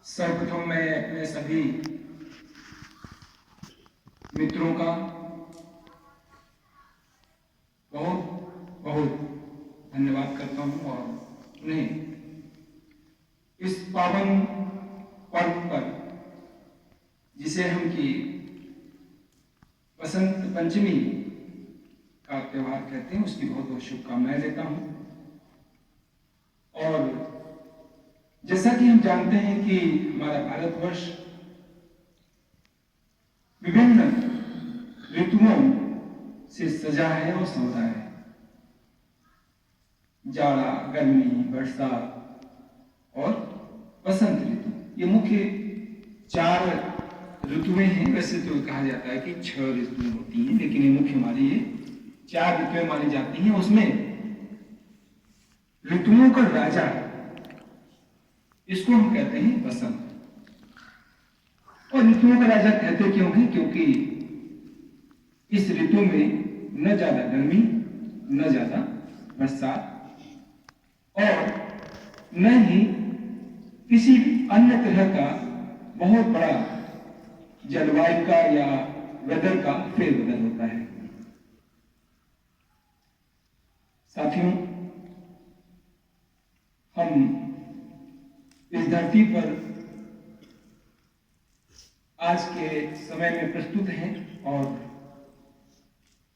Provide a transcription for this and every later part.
सर्वप्रथम मैं अपने सभी मित्रों का बहुत बहुत धन्यवाद करता हूं और उन्हें इस पावन पर्व पर, जिसे हम कि बसंत पंचमी का त्योहार कहते हैं, उसकी बहुत बहुत शुभकामनाएं देता हूं। और जैसा कि हम जानते हैं कि हमारा भारतवर्ष विभिन्न ऋतुओं से सजा है और संवरा है। जाड़ा, गर्मी, बरसात और बसंत ऋतु, ये मुख्य 4 ऋतुएं हैं। वैसे तो कहा जाता है कि 6 ऋतुएं होती हैं, लेकिन ये मुख्य हमारी ये 4 ऋतुएं मानी जाती हैं। उसमें ऋतुओं का राजा, इसको हम कहते हैं बसंत। और ऋतुओं का राजा कहते क्यों हैं? क्योंकि इस ऋतु में न ज्यादा गर्मी, न ज्यादा बरसात और न ही किसी अन्य तरह का बहुत बड़ा जलवायु का या वेदर का फेरबदल होता है। साथियों, हम इस धरती पर आज के समय में प्रस्तुत हैं और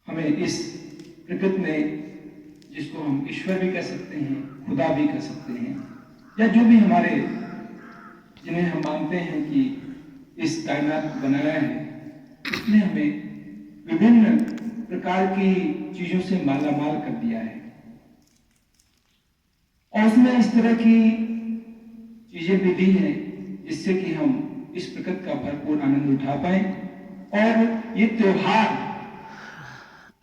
हमें इस प्रकृति ने, जिसको हम ईश्वर भी कह सकते हैं, खुदा भी कह सकते हैं, या जो भी हमारे, जिन्हें हम मानते हैं कि इस कायनात को बनाया है, उसने हमें विभिन्न प्रकार की चीजों से मालामाल कर दिया है। और उसमें इस तरह की चीजें भी दी हैं जिससे कि हम इस प्रकृति का भरपूर आनंद उठा पाए। और ये त्योहार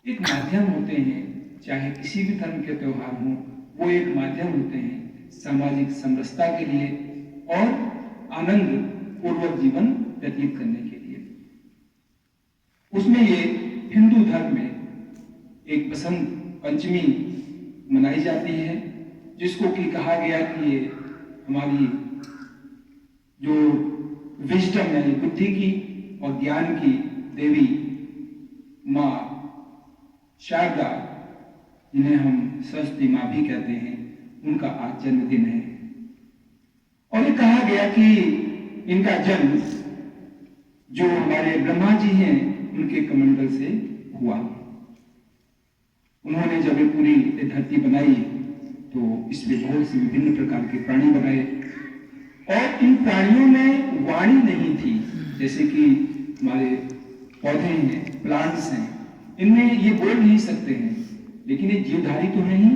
एक माध्यम होते हैं, चाहे किसी भी धर्म के त्योहार हों, वो एक माध्यम होते हैं सामाजिक समरसता के लिए और आनंद पूर्वक जीवन व्यतीत करने के लिए। उसमें ये हिंदू धर्म में एक बसंत पंचमी मनाई जाती है, जिसको कि कहा गया कि ये हमारी जो विजडम यानी बुद्धि की और ज्ञान की देवी माँ शारदा, जिन्हें हम सरस्वती माँ भी कहते हैं, उनका आज जन्मदिन है। और ये कहा गया कि इनका जन्म जो हमारे ब्रह्मा जी हैं उनके कमंडल से हुआ। उन्होंने जब ये पूरी धरती बनाई तो इसमें बहुत से विभिन्न प्रकार के प्राणी बनाए और इन प्राणियों में वाणी नहीं थी। जैसे कि हमारे पौधे हैं, प्लांट्स हैं, इनमें ये बोल नहीं सकते हैं, लेकिन ये जीवधारी तो है ही।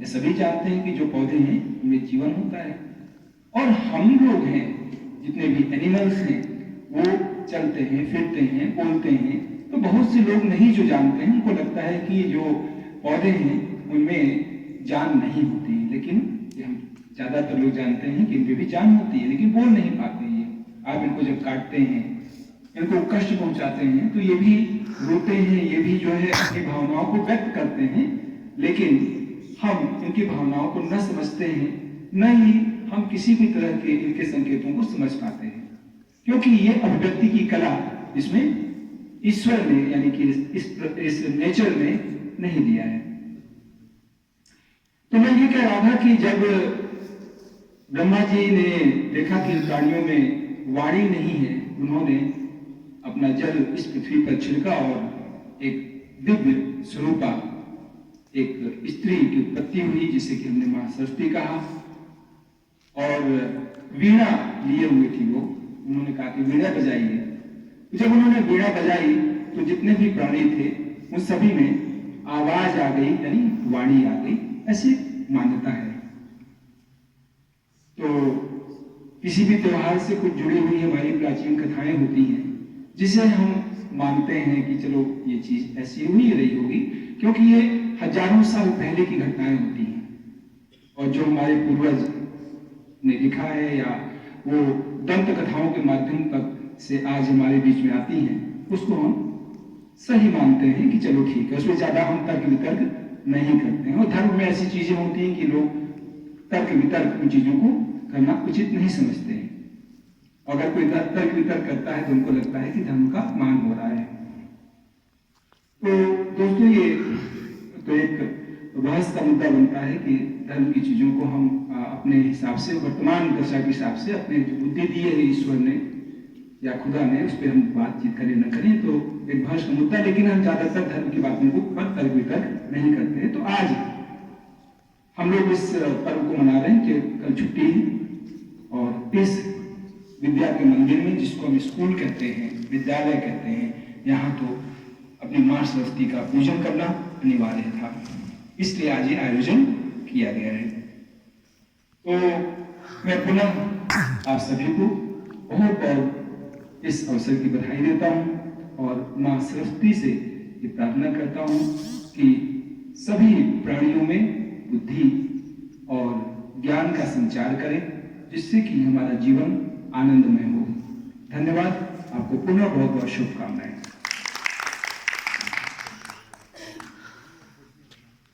ये सभी जानते हैं कि जो पौधे हैं उनमें जीवन होता है। और हम लोग हैं, जितने भी एनिमल्स हैं, वो चलते हैं, फिरते हैं, बोलते हैं। तो बहुत से लोग नहीं जो जानते हैं, उनको लगता है कि जो पौधे हैं उनमें जान नहीं होती, लेकिन हम ज्यादातर लोग जानते हैं कि इनमें भी जान होती है, लेकिन बोल नहीं पाते ये। आप इनको जब काटते हैं, इनको कष्ट पहुंचाते हैं, तो ये भी रोते हैं, ये भी जो है अपनी भावनाओं को व्यक्त करते हैं, लेकिन हम इनकी भावनाओं को न समझते हैं, न ही हम किसी भी तरह के इनके संकेतों को समझ पाते हैं, क्योंकि ये अभिव्यक्ति की कला इसमें ईश्वर ने, यानी कि इस नेचर ने नहीं दिया है। तो मैं ये कह रहा था कि जब ब्रह्मा जी ने देखा कि प्राणियों में वाणी नहीं है, उन्होंने अपना जल इस पृथ्वी पर छिड़का और एक दिव्य स्वरूपा एक स्त्री की उत्पत्ति हुई, जिसे कि हमने मां सरस्वती कहा। और वीणा लिए हुए थी वो, उन्होंने कहा कि वीणा बजाइए। जब उन्होंने वीणा बजाई तो जितने भी प्राणी थे उन सभी में आवाज आ गई, यानी वाणी आ गई, ऐसी मान्यता है। तो किसी भी त्योहार से कुछ जुड़ी हुई हमारी प्राचीन कथाएं होती हैं, जिसे हम मानते हैं कि चलो ये चीज ऐसी हुई रही होगी, क्योंकि ये हजारों साल पहले की घटनाएं होती हैं। और जो हमारे पूर्वज ने लिखा है या वो दंत कथाओं के माध्यम तक से आज हमारे बीच में आती हैं, उसको हम सही मानते हैं कि चलो ठीक है, उसमें ज्यादा हम तर्क वितर्क नहीं करते हैं। और धर्म में ऐसी चीजें होती हैं कि लोग तर्क वितर्क उन चीजों को करना उचित नहीं समझते हैं। अगर कोई तर्क वितर्क करता है तो उनको लगता है कि धर्म का अपमान हो रहा है। तो दोस्तों, ये तो एक बहस का मुद्दा बनता है कि धर्म की चीजों को हम अपने हिसाब से, वर्तमान दशा के हिसाब से, अपने जो बुद्धि दी है ईश्वर ने या खुदा ने, उस पर हम बातचीत करें न करें, तो एक बहस का मुद्दा। लेकिन हम ज्यादातर धर्म की बातों को पर तर्क वितर्क नहीं करते हैं। तो आज हम लोग इस पर्व को मना रहे हैं कि कल छुट्टी है और इस विद्या के मंदिर में, जिसको हम स्कूल कहते हैं, विद्यालय कहते हैं, यहाँ तो अपनी मां सरस्वती का पूजन करना अनिवार्य था, इसलिए आज ये आयोजन किया गया है। तो मैं पुनः आप सभी को बहुत बहुत इस अवसर की बधाई देता हूँ और मां सरस्वती से ये प्रार्थना करता हूँ कि सभी प्राणियों में बुद्धि और ज्ञान का संचार करें, जिससे कि हमारा जीवन आनंदमय हो। धन्यवाद। आपको पुनः बहुत बहुत शुभकामनाएं।